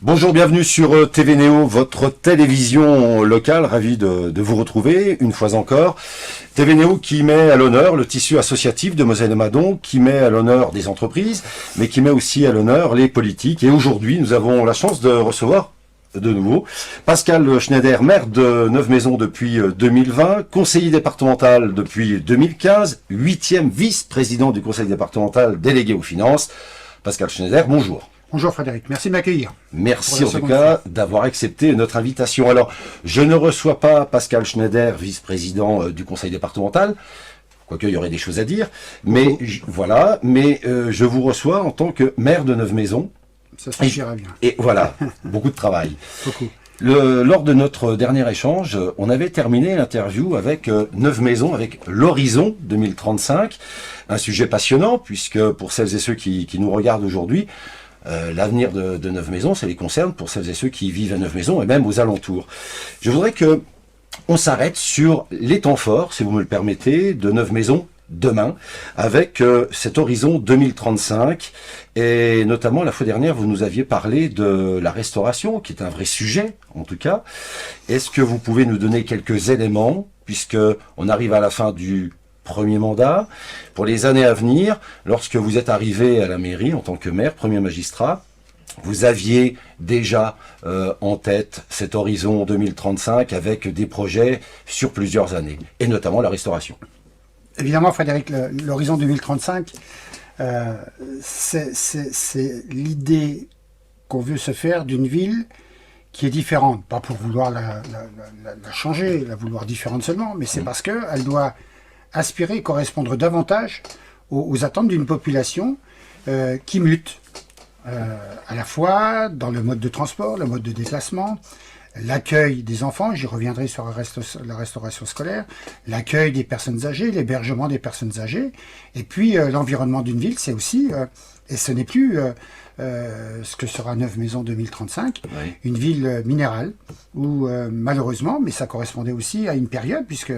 Bonjour, bienvenue sur TV Néo, votre télévision locale, ravi de vous retrouver une fois encore. TV Néo qui met à l'honneur le tissu associatif de Moselle et Madon, qui met à l'honneur des entreprises, mais qui met aussi à l'honneur les politiques. Et aujourd'hui, nous avons la chance de recevoir de nouveau Pascal Schneider, maire de Neuve-Maisons depuis 2020, conseiller départemental depuis 2015, 8e vice-président du conseil départemental délégué aux finances. Pascal Schneider, bonjour. Bonjour Frédéric, merci de m'accueillir. Merci en tout cas d'avoir accepté notre invitation. Alors, je ne reçois pas Pascal Schneider, vice-président du conseil départemental, quoique il y aurait des choses à dire, mais voilà, je vous reçois en tant que maire de Neuve-Maisons. Ça suffira bien. Et voilà, beaucoup de travail. Beaucoup. Lors de notre dernier échange, on avait terminé l'interview avec Neuve-Maisons, avec l'horizon 2035, un sujet passionnant, puisque pour celles et ceux qui nous regardent aujourd'hui, l'avenir de Neuve-Maisons, ça les concerne pour celles et ceux qui vivent à Neuve-Maisons et même aux alentours. Je voudrais que on s'arrête sur les temps forts, si vous me le permettez, de Neuve-Maisons demain, avec cet horizon 2035. Et notamment, la fois dernière, vous nous aviez parlé de la restauration, qui est un vrai sujet, en tout cas. Est-ce que vous pouvez nous donner quelques éléments, puisque on arrive à la fin du premier mandat, pour les années à venir, lorsque vous êtes arrivé à la mairie en tant que maire, premier magistrat, vous aviez déjà en tête cet horizon 2035 avec des projets sur plusieurs années, et notamment la restauration. Évidemment, Frédéric, l'horizon 2035, c'est l'idée qu'on veut se faire d'une ville qui est différente, pas pour vouloir la changer, la vouloir différente seulement, mais c'est parce qu'elle doit aspirer et correspondre davantage aux attentes d'une population qui mute, à la fois dans le mode de transport, le mode de déplacement, l'accueil des enfants, j'y reviendrai sur la restauration scolaire, l'accueil des personnes âgées, l'hébergement des personnes âgées, et puis l'environnement d'une ville, c'est aussi, et ce n'est plus ce que sera Neuve-Maisons 2035, oui, une ville minérale, où malheureusement, mais ça correspondait aussi à une période, puisque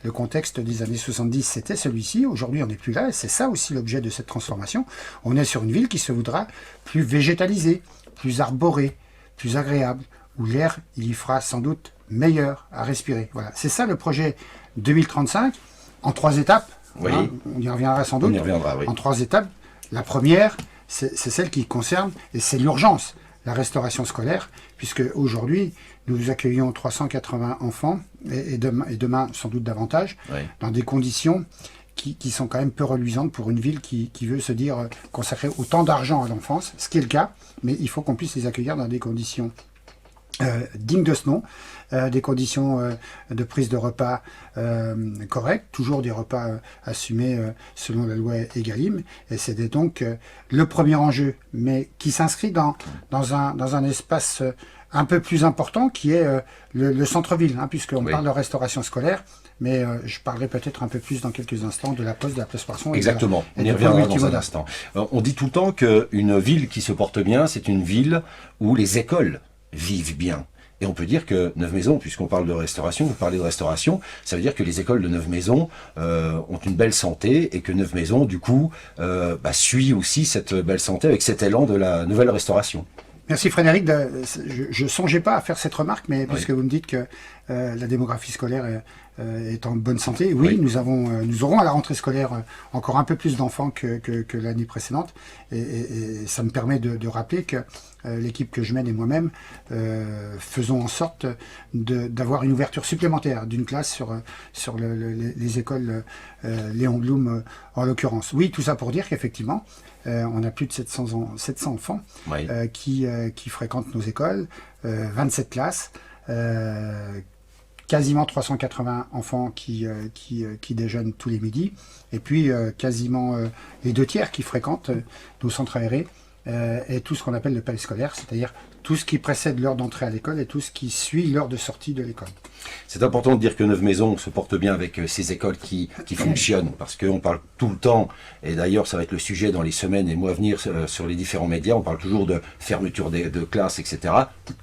le contexte des années 70 c'était celui-ci, aujourd'hui on n'est plus là, et c'est ça aussi l'objet de cette transformation, on est sur une ville qui se voudra plus végétalisée, plus arborée, plus agréable, où l'air, il y fera sans doute meilleur à respirer. Voilà, c'est ça le projet 2035, en 3 étapes, oui, hein, on y reviendra sans doute, oui, en 3 étapes. La première, c'est celle qui concerne, et c'est l'urgence, la restauration scolaire, puisque aujourd'hui, nous accueillons 380 enfants, et demain sans doute davantage, oui, dans des conditions qui sont quand même peu reluisantes pour une ville qui veut se dire consacrer autant d'argent à l'enfance, ce qui est le cas, mais il faut qu'on puisse les accueillir dans des conditions dignes de ce nom, des conditions de prise de repas correctes, toujours des repas assumés selon la loi Egalim, et c'est donc le premier enjeu, mais qui s'inscrit dans un espace un peu plus important qui est le centre-ville, hein, puisqu'on oui, parle de restauration scolaire, mais je parlerai peut-être un peu plus dans quelques instants de la poste, de la place Poisson. Exactement, on y reviendra dans un instant. On dit tout le temps qu'une ville qui se porte bien, c'est une ville où les écoles vivent bien. Et on peut dire que Neuve-Maisons, puisqu'on parle de restauration, vous parlez de restauration, ça veut dire que les écoles de Neuve-Maisons ont une belle santé et que Neuve-Maisons, du coup, suit aussi cette belle santé avec cet élan de la nouvelle restauration. Merci Frédéric, je ne songeais pas à faire cette remarque, mais puisque vous me dites que la démographie scolaire est en bonne santé, oui, oui, nous aurons à la rentrée scolaire encore un peu plus d'enfants que l'année précédente, et ça me permet de rappeler que l'équipe que je mène et moi-même faisons en sorte d'avoir une ouverture supplémentaire d'une classe sur les écoles Léon Blum en l'occurrence. Oui, tout ça pour dire qu'effectivement, on a plus de 700 enfants oui, qui fréquentent nos écoles, 27 classes, quasiment 380 enfants qui déjeunent tous les midis, et puis quasiment les 2/3 qui fréquentent nos centres aérés, et tout ce qu'on appelle le palais scolaire, c'est-à-dire tout ce qui précède l'heure d'entrée à l'école et tout ce qui suit l'heure de sortie de l'école. C'est important de dire que Neuve-Maisons se porte bien avec ces écoles qui fonctionnent, parce qu'on parle tout le temps, et d'ailleurs ça va être le sujet dans les semaines et mois à venir sur les différents médias, on parle toujours de fermeture de classes, etc.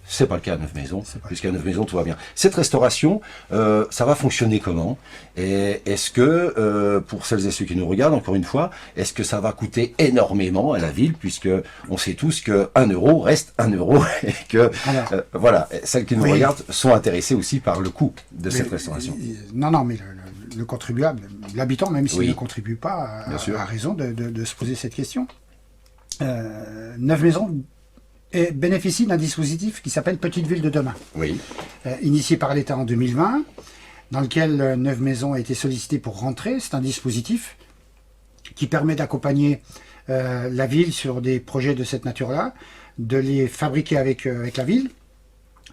C'est pas le cas à Neuve-Maisons, puisqu'à Neuve-Maisons tout va bien. Cette restauration, ça va fonctionner comment? Et est-ce que, pour celles et ceux qui nous regardent, encore une fois, est-ce que ça va coûter énormément à la ville, puisque on sait tous que 1 euro reste 1 euro et que Alors, voilà, celles qui nous oui. regardent sont intéressées aussi par le coût de cette restauration. Non, mais le contribuable, l'habitant, même s'il Oui. ne contribue pas, Bien sûr. a raison de se poser cette question. Neuve Maisons bénéficie d'un dispositif qui s'appelle Petite Ville de demain, Oui, initié par l'État en 2020, dans lequel Neuve Maisons a été sollicité pour rentrer. C'est un dispositif qui permet d'accompagner la ville sur des projets de cette nature-là, de les fabriquer avec la ville,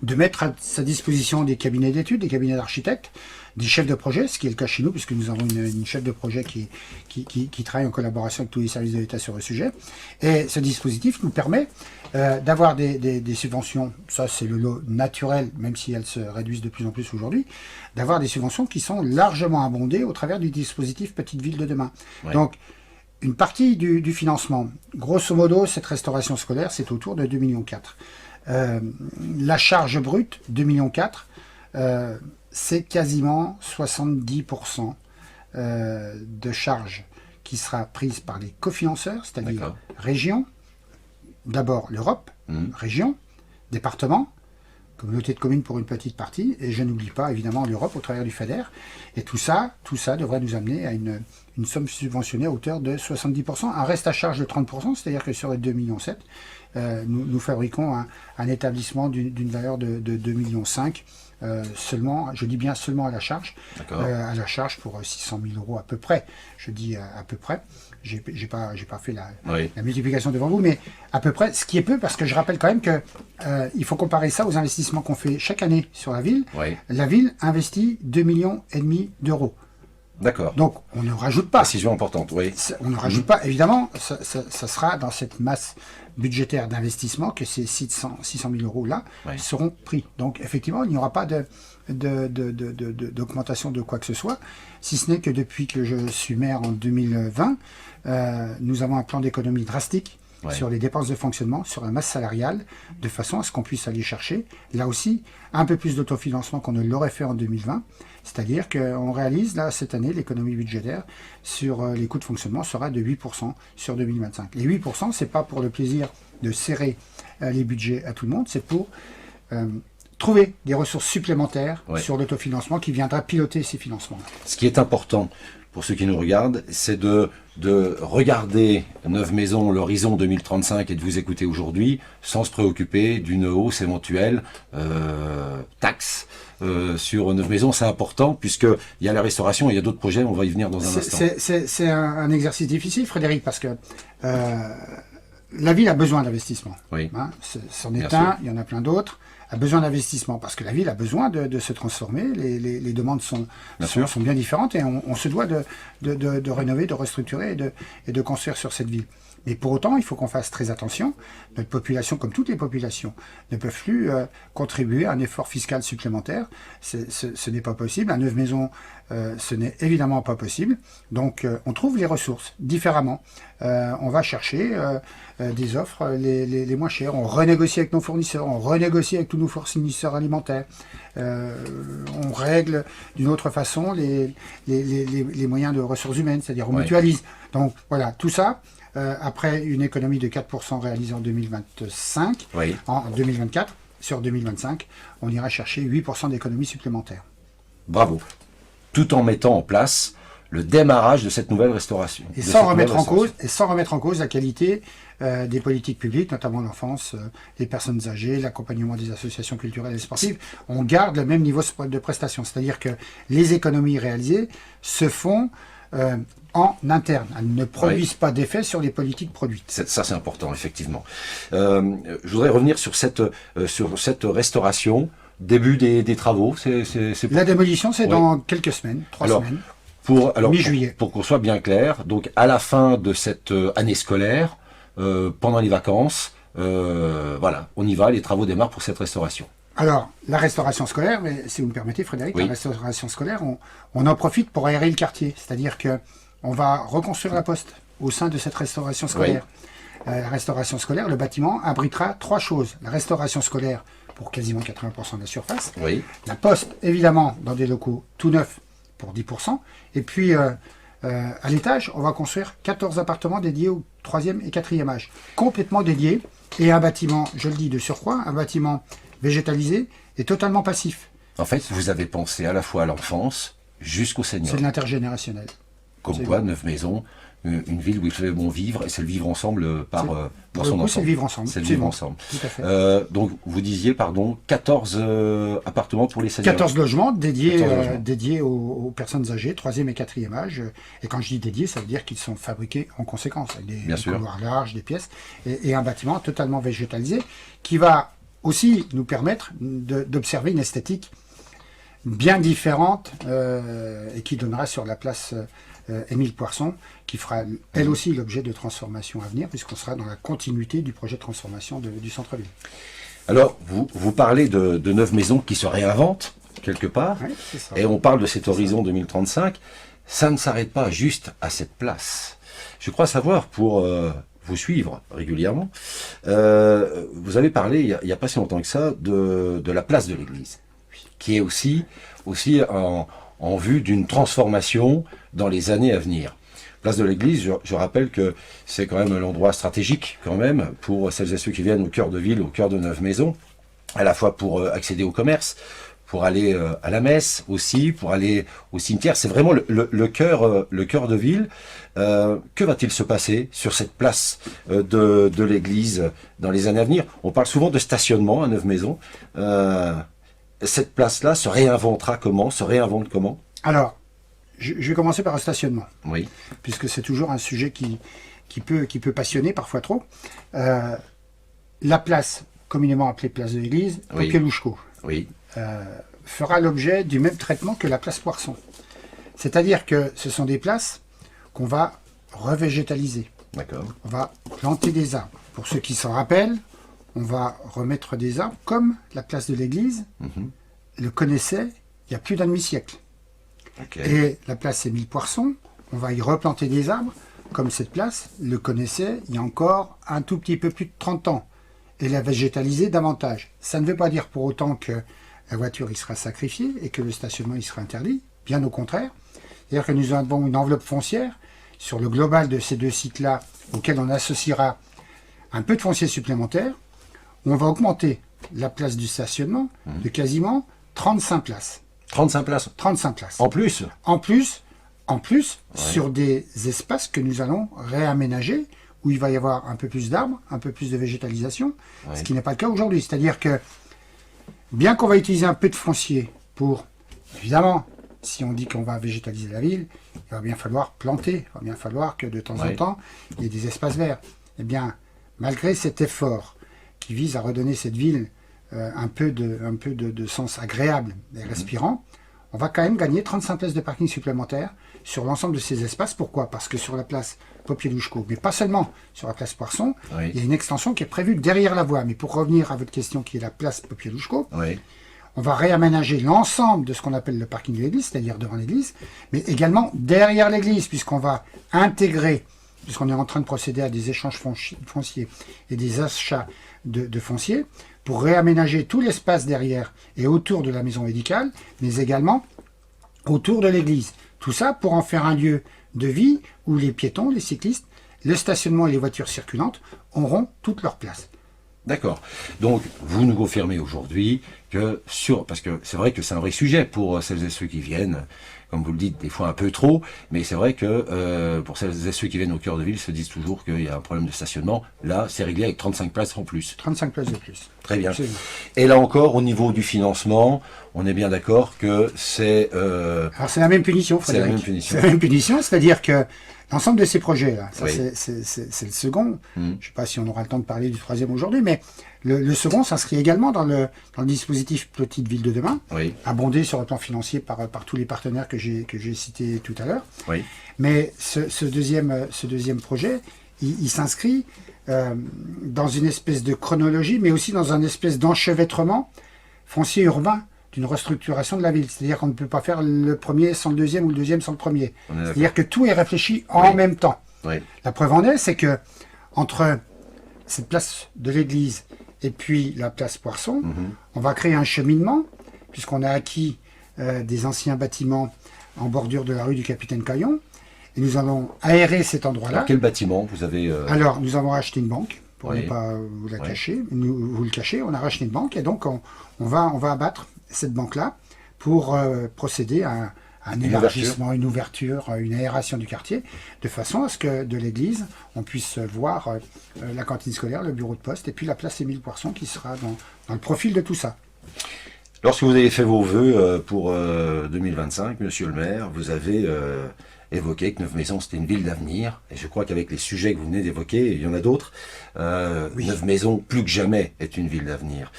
de mettre à sa disposition des cabinets d'études, des cabinets d'architectes, des chefs de projet, ce qui est le cas chez nous, puisque nous avons une chef de projet qui travaille en collaboration avec tous les services de l'État sur le sujet. Et ce dispositif nous permet d'avoir des subventions, ça c'est le lot naturel, même si elles se réduisent de plus en plus aujourd'hui, d'avoir des subventions qui sont largement abondées au travers du dispositif Petite Ville de demain. Ouais. Donc, une partie du financement, grosso modo, cette restauration scolaire, c'est autour de 2,4 millions. La charge brute, 2,4 millions, c'est quasiment 70% de charge qui sera prise par les cofinanceurs, c'est-à-dire D'accord. région, d'abord l'Europe, région, département, communauté de communes pour une petite partie, et je n'oublie pas évidemment l'Europe au travers du FEDER. Et tout ça devrait nous amener à une somme subventionnée à hauteur de 70%, un reste à charge de 30%, c'est-à-dire que sur les 2,7 millions, nous fabriquons un établissement d'une valeur de 2,5 millions, seulement, je dis bien seulement à la charge, pour 600 000 euros à peu près, je dis à peu près, j'ai pas fait la multiplication devant vous, mais à peu près, ce qui est peu, parce que je rappelle quand même que il faut comparer ça aux investissements qu'on fait chaque année sur la ville. Oui. La ville investit 2,5 millions d'euros. D'accord. Donc, on ne rajoute pas. Précision importante, oui. On ne rajoute pas. Évidemment, ça sera dans cette masse budgétaire d'investissement que ces 600 000 euros-là seront pris. Donc, effectivement, il n'y aura pas d'augmentation de quoi que ce soit, si ce n'est que depuis que je suis maire en 2020, nous avons un plan d'économie drastique sur les dépenses de fonctionnement, sur la masse salariale, de façon à ce qu'on puisse aller chercher, là aussi, un peu plus d'autofinancement qu'on ne l'aurait fait en 2020. C'est-à-dire qu'on réalise, là, cette année, l'économie budgétaire sur les coûts de fonctionnement sera de 8% sur 2025. Les 8%, c'est pas pour le plaisir de serrer les budgets à tout le monde, c'est pour trouver des ressources supplémentaires sur l'autofinancement qui viendra piloter ces financements. Ce qui est important pour ceux qui nous regardent, c'est de regarder Neuve Maisons, l'horizon 2035 et de vous écouter aujourd'hui sans se préoccuper d'une hausse éventuelle taxe sur Neuve Maisons. C'est important puisqu'il y a la restauration et il y a d'autres projets, on va y venir dans un instant. C'est un exercice difficile, Frédéric, parce que la ville a besoin d'investissement. Oui. Hein, c'en est un, il y en a plein d'autres. A besoin d'investissement parce que la ville a besoin de se transformer. Les demandes sont bien différentes et on se doit de rénover, de restructurer et de construire sur cette ville. Mais pour autant, il faut qu'on fasse très attention. Notre population, comme toutes les populations, ne peuvent plus contribuer à un effort fiscal supplémentaire. Ce n'est pas possible. À Neuve Maisons, ce n'est évidemment pas possible. Donc, on trouve les ressources différemment. On va chercher des offres les moins chères. On renégocie avec nos fournisseurs. On renégocie avec tous nos fournisseurs alimentaires. On règle d'une autre façon les moyens de ressources humaines, c'est-à-dire on mutualise. Donc, voilà, tout ça. Après une économie de 4% réalisée en 2025, en 2024, sur 2025, on ira chercher 8% d'économie supplémentaire. Bravo. Tout en mettant en place le démarrage de cette nouvelle restauration. Et sans remettre en cause la qualité des politiques publiques, notamment l'enfance, les personnes âgées, l'accompagnement des associations culturelles et sportives. On garde le même niveau de prestation. C'est-à-dire que les économies réalisées se font en interne. Elles ne produisent pas d'effet sur les politiques produites. Ça, c'est important, effectivement. Je voudrais revenir sur cette restauration. Début des travaux. La démolition, c'est dans quelques semaines, 3 semaines. Mi-juillet. Pour qu'on soit bien clair, donc à la fin de cette année scolaire, pendant les vacances, voilà, on y va, les travaux démarrent pour cette restauration. Alors, la restauration scolaire, mais si vous me permettez, Frédéric, la restauration scolaire, on en profite pour aérer le quartier. C'est-à-dire que on va reconstruire la poste au sein de cette restauration scolaire. La restauration scolaire, le bâtiment abritera 3 choses. La restauration scolaire pour quasiment 80% de la surface. La poste, évidemment, dans des locaux tout neufs pour 10%. Et puis, à l'étage, on va construire 14 appartements dédiés aux troisième et quatrième âge, complètement dédiés, et un bâtiment, je le dis de surcroît, un bâtiment végétalisé et totalement passif. En fait, vous avez pensé à la fois à l'enfance jusqu'au senior. C'est de l'intergénérationnel. Comme C'est quoi, bon. 9 maisons, une ville où il fait bon vivre, et c'est le vivre ensemble par Pour dans le son coup, ensemble. c'est le vivre ensemble. C'est le C'est vivre bon. ensemble. Tout à fait. Donc, vous disiez, 14 appartements pour les seniors. 14 logements dédiés, 14 logements. dédiés aux personnes âgées, troisième et quatrième âge. Et quand je dis dédiés, ça veut dire qu'ils sont fabriqués en conséquence, avec Bien des sûr. couloirs larges, des pièces, et un bâtiment totalement végétalisé, qui va aussi nous permettre d'observer une esthétique bien différente, et qui donnera sur la place Émile Poirson, qui fera elle aussi l'objet de transformations à venir, puisqu'on sera dans la continuité du projet de transformation du centre-ville. Alors, vous parlez de 9 maisons qui se réinventent, quelque part, Oui, c'est ça. et on parle de cet horizon 2035. Ça ne s'arrête pas juste à cette place. Je crois savoir, pour vous suivre régulièrement, vous avez parlé, il n'y a pas si longtemps que ça, de la place de l'église, qui est aussi en vue d'une transformation dans les années à venir. Place de l'église, je rappelle que c'est quand même l'endroit stratégique quand même pour celles et ceux qui viennent au cœur de ville, au cœur de 9 maisons, à la fois pour accéder au commerce, pour aller à la messe aussi, pour aller au cimetière. C'est vraiment le cœur de ville. Que va-t-il se passer sur cette place de l'église dans les années à venir? On parle souvent de stationnement à 9 maisons. Cette place-là se réinventera comment? Se réinvente comment? Alors, je vais commencer par le stationnement, Oui, puisque c'est toujours un sujet qui peut passionner, parfois trop. La place, communément appelée place de l'église, Oui. Popielouchko, oui, fera l'objet du même traitement que la place Poirson. C'est-à-dire que ce sont des places qu'on va revégétaliser. d'accord. On va planter des arbres. Pour ceux qui s'en rappellent, on va remettre des arbres comme la place de l'église le connaissait il y a plus d'un demi-siècle. Ok. Et la place Émile Poirson, on va y replanter des arbres comme cette place le connaissait il y a encore un tout petit peu plus de 30 ans. Et la végétaliser davantage. Ça ne veut pas dire pour autant que la voiture y sera sacrifiée et que le stationnement y sera interdit. Bien au contraire. C'est-à-dire que nous avons une enveloppe foncière sur le global de ces deux sites-là, auquel on associera un peu de foncier supplémentaire. On va augmenter la place du stationnement de quasiment 35 places. 35 places 35 places. en plus. En plus, sur des espaces que nous allons réaménager, où il va y avoir un peu plus d'arbres, un peu plus de végétalisation, Ouais. ce qui n'est pas le cas aujourd'hui. C'est-à-dire que, bien qu'on va utiliser un peu de foncier pour, évidemment, si on dit qu'on va végétaliser la ville, il va bien falloir planter, il va bien falloir que de temps en Ouais. temps, il y ait des espaces verts. Eh bien, malgré cet effort qui vise à redonner cette ville un peu de sens agréable et respirant, on va quand même gagner 35 places de parking supplémentaires sur l'ensemble de ces espaces. Pourquoi? Parce que sur la place Popielouchko, mais pas seulement sur la place Poisson, Oui. il y a une extension qui est prévue derrière la voie. Mais pour revenir à votre question qui est la place Popielouchko, Oui, on va réaménager l'ensemble de ce qu'on appelle le parking de l'église, c'est-à-dire devant l'église, mais également derrière l'église, puisqu'on va intégrer, puisqu'on est en train de procéder à des échanges fonciers et des achats de fonciers, pour réaménager tout l'espace derrière et autour de la maison médicale, mais également autour de l'église. Tout ça pour en faire un lieu de vie où les piétons, les cyclistes, le stationnement et les voitures circulantes auront toute leur place. d'accord. Donc, vous nous confirmez aujourd'hui que parce que c'est vrai que c'est un vrai sujet pour celles et ceux qui viennent, comme vous le dites, des fois un peu trop, mais c'est vrai que pour celles et ceux qui viennent au cœur de ville se disent toujours qu'il y a un problème de stationnement. Là, c'est réglé avec 35 places en plus. 35 places de plus. Très bien. Absolument. Et là encore, au niveau du financement, on est bien d'accord que c'est... Alors c'est la même punition, C'est la Frédéric. même punition. C'est la même punition, c'est-à-dire que l'ensemble de ces projets-là, ça Oui. c'est le second. Mm. Je ne sais pas si on aura le temps de parler du troisième aujourd'hui, mais le second s'inscrit également dans le dispositif Petite Ville de demain, Oui, abondé sur le plan financier par tous les partenaires que j'ai cités tout à l'heure. oui, Mais ce deuxième projet, il s'inscrit dans une espèce de chronologie, mais aussi dans un espèce d'enchevêtrement foncier urbain d'une restructuration de la ville. C'est-à-dire qu'on ne peut pas faire le premier sans le deuxième ou le deuxième sans le premier. on est d'accord. C'est-à-dire que tout est réfléchi en Oui. même temps. Oui, La preuve en est, c'est que entre cette place de l'église et puis la place Poisson, on va créer un cheminement, puisqu'on a acquis des anciens bâtiments en bordure de la rue du Capitaine Caillon, et nous allons aérer cet endroit-là. Alors, quel bâtiment vous avez Alors, nous avons acheté une banque, pour Oui. ne pas vous la Oui. cacher, vous le cachez, on a racheté une banque, et donc on va abattre cette banque-là pour procéder à un Une élargissement, une ouverture, une aération du quartier, de façon à ce que de l'église, on puisse voir la cantine scolaire, le bureau de poste, et puis la place Émile Poisson qui sera dans le profil de tout ça. Lorsque vous avez fait vos vœux pour 2025, monsieur le maire, vous avez évoqué que Neuve-Maisons c'était une ville d'avenir. Et je crois qu'avec les sujets que vous venez d'évoquer, il y en a d'autres, Oui. Neuve-Maisons, plus que jamais, est une ville d'avenir.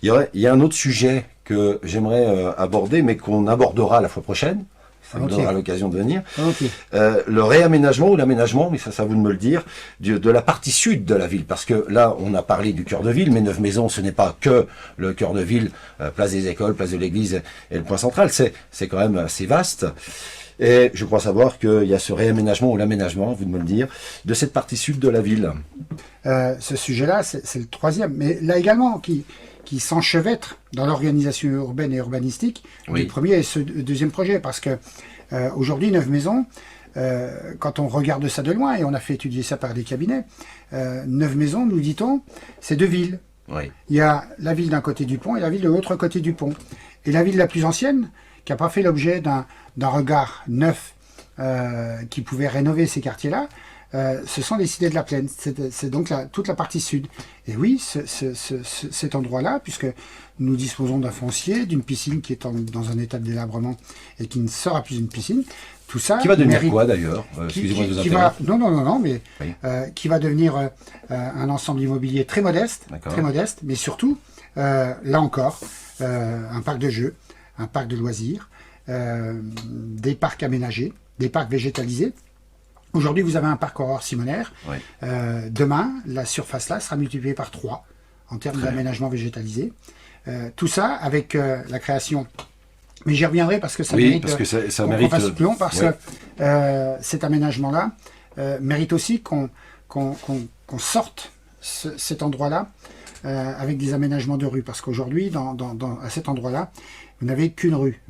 Il y a un autre sujet que j'aimerais aborder, mais qu'on abordera la fois prochaine. Ça vous Ok. donnera l'occasion de venir. Ok. Le réaménagement ou l'aménagement, mais ça c'est à vous de me le dire, de la partie sud de la ville. Parce que là, on a parlé du cœur de ville, mais Neuve-Maisons, ce n'est pas que le cœur de ville, place des écoles, place de l'église et le point central. C'est quand même assez vaste. Et je crois savoir qu'il y a ce réaménagement ou l'aménagement, vous de me le dire, de cette partie sud de la ville. Ce sujet-là, c'est le troisième, mais là également, qui s'enchevêtre dans l'organisation urbaine et urbanistique Oui. du premier et ce deuxième projet. Parce que aujourd'hui, Neuve-Maisons, quand on regarde ça de loin, et on a fait étudier ça par des cabinets, Neuve-Maisons, nous dit-on, c'est deux villes. Oui. Il y a la ville d'un côté du pont et la ville de l'autre côté du pont. Et la ville la plus ancienne, qui n'a pas fait l'objet d'un regard neuf qui pouvait rénover ces quartiers-là, ce sont les cités de la plaine. C'est donc toute la partie sud. Et oui, cet endroit-là, puisque nous disposons d'un foncier, d'une piscine qui est dans un état de délabrement et qui ne sera plus une piscine, tout ça Qui va devenir mérite- quoi d'ailleurs qui- Excusez-moi de vous qui interrompre. non, mais Oui. qui va devenir un ensemble immobilier très modeste, D'accord. mais surtout, là encore, un parc de jeux, un parc de loisirs, des parcs aménagés, des parcs végétalisés. Aujourd'hui, vous avez un parc Aurore Simonaire. Oui. Demain, la surface là sera multipliée par 3 en termes Très d'aménagement végétalisé. Tout ça avec la création. Mais j'y reviendrai parce que ça Oui, mérite parce que ça qu'on mérite, fasse plus long, parce ouais. que cet aménagement-là mérite aussi qu'on sorte cet endroit-là avec des aménagements de rue. Parce qu'aujourd'hui, à cet endroit-là, vous n'avez qu'une rue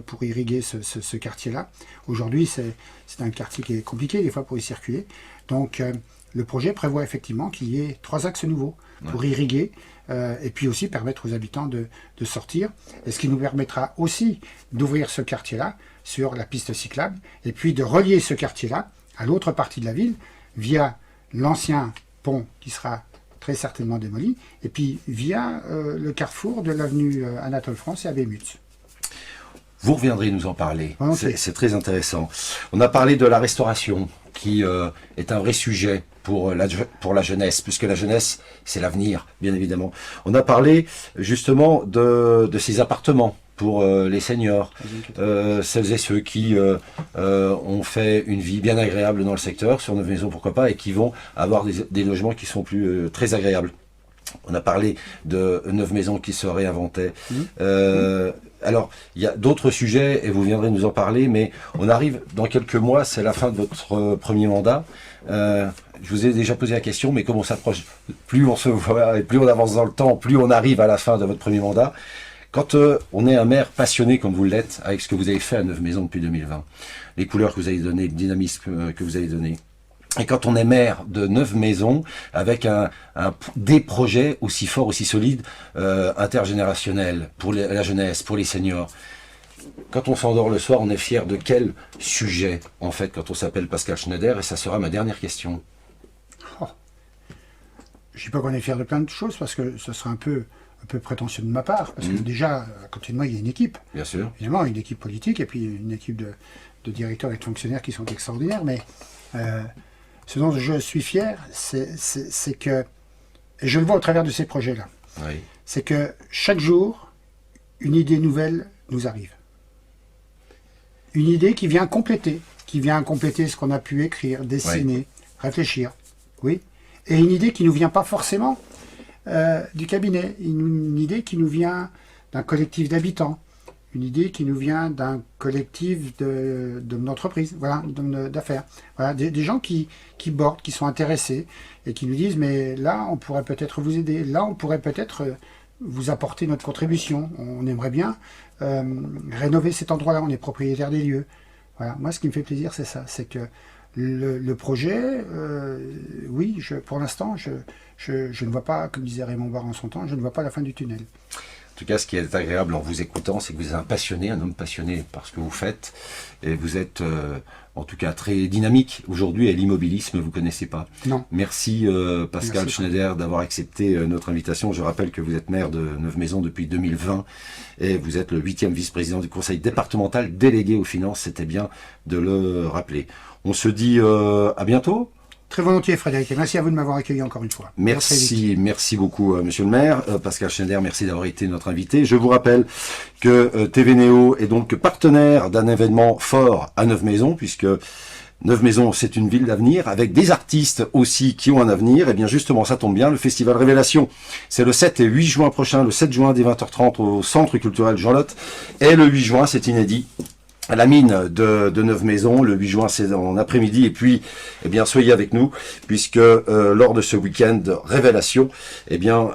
pour irriguer ce quartier-là. Aujourd'hui, c'est un quartier qui est compliqué des fois pour y circuler. Donc, le projet prévoit effectivement qu'il y ait 3 axes nouveaux pour irriguer et puis aussi permettre aux habitants de sortir. Et ce qui nous permettra aussi d'ouvrir ce quartier-là sur la piste cyclable et puis de relier ce quartier-là à l'autre partie de la ville via l'ancien pont qui sera très certainement démoli, et puis via le carrefour de l'avenue Anatole France et Abbé Mutz. Vous reviendrez nous en parler. Ok. C'est très intéressant. On a parlé de la restauration, qui est un vrai sujet pour la jeunesse, puisque la jeunesse, c'est l'avenir, bien évidemment. On a parlé justement de ces appartements pour les seniors, celles et ceux qui ont fait une vie bien agréable dans le secteur, sur Neuve-Maisons pourquoi pas, et qui vont avoir des logements qui sont très agréables. On a parlé de Neuve-Maisons qui se réinventaient. Alors, il y a d'autres sujets, et vous viendrez nous en parler, mais on arrive dans quelques mois, c'est la fin de votre premier mandat. Je vous ai déjà posé la question, mais comme on s'approche, plus on se voit et plus on avance dans le temps, plus on arrive à la fin de votre premier mandat. Quand on est un maire passionné comme vous l'êtes, avec ce que vous avez fait à Neuve-Maisons depuis 2020, les couleurs que vous avez données, le dynamisme que vous avez donné, et quand on est maire de Neuve-Maisons, avec des projets aussi forts, aussi solides, intergénérationnels, pour la jeunesse, pour les seniors, quand on s'endort le soir, on est fier de quel sujet, en fait, quand on s'appelle Pascal Schneider, et ça sera ma dernière question. Je ne dis pas qu'on est fier de plein de choses, parce que ce serait un peu prétentieux de ma part, parce que déjà, à côté de moi, il y a une équipe. Bien sûr. Évidemment, une équipe politique, et puis une équipe de directeurs et de fonctionnaires qui sont extraordinaires, mais ce dont je suis fier, c'est que, et je le vois au travers de ces projets-là, Oui. c'est que chaque jour, une idée nouvelle nous arrive. Une idée qui vient compléter ce qu'on a pu écrire, dessiner, réfléchir, oui. Et une idée qui ne nous vient pas forcément du cabinet, une idée qui nous vient d'un collectif d'habitants, une idée qui nous vient d'un collectif d'hommes d'entreprise, voilà, d'hommes d'affaires. Voilà, des gens qui bordent, qui sont intéressés et qui nous disent mais là on pourrait peut-être vous aider, là on pourrait peut-être vous apporter notre contribution, on aimerait bien rénover cet endroit-là, on est propriétaire des lieux. Voilà, moi ce qui me fait plaisir c'est ça, c'est que Le projet, oui, pour l'instant, je ne vois pas, comme disait Raymond Barre en son temps, je ne vois pas la fin du tunnel. En tout cas, ce qui est agréable en vous écoutant, c'est que vous êtes un passionné, un homme passionné par ce que vous faites. Et vous êtes, en tout cas, très dynamique aujourd'hui. Et l'immobilisme, vous ne connaissez pas. Non. Merci Pascal Merci. Schneider d'avoir accepté notre invitation. Je rappelle que vous êtes maire de Neuve-Maisons depuis 2020. Et vous êtes le 8e vice-président du conseil départemental délégué aux finances. C'était bien de le rappeler. On se dit à bientôt. Très volontiers, Frédéric, et merci à vous de m'avoir accueilli encore une fois. Merci beaucoup, monsieur le maire. Pascal Schneider, merci d'avoir été notre invité. Je vous rappelle que TV Néo est donc partenaire d'un événement fort à Neuve-Maisons, puisque Neuve-Maisons, c'est une ville d'avenir, avec des artistes aussi qui ont un avenir. Et bien justement, ça tombe bien, le Festival Révélation, c'est le 7 et 8 juin prochain, le 7 juin dès 20h30 au Centre culturel Jean Lotte, et le 8 juin, c'est inédit, à la mine de Neuve-Maisons, le 8 juin c'est en après-midi, et puis eh bien soyez avec nous, puisque lors de ce week-end Révélation, eh bien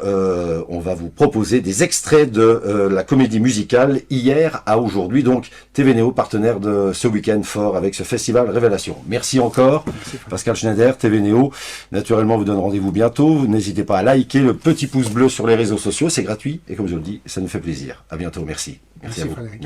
on va vous proposer des extraits de la comédie musicale hier à aujourd'hui, donc TV Néo, partenaire de ce week-end fort avec ce festival Révélation. Merci encore, Pascal Schneider, TV Néo, naturellement vous donne rendez-vous bientôt, n'hésitez pas à liker, le petit pouce bleu sur les réseaux sociaux, c'est gratuit, et comme je le dis, ça nous fait plaisir. À bientôt, merci. Merci à vous. Frédéric.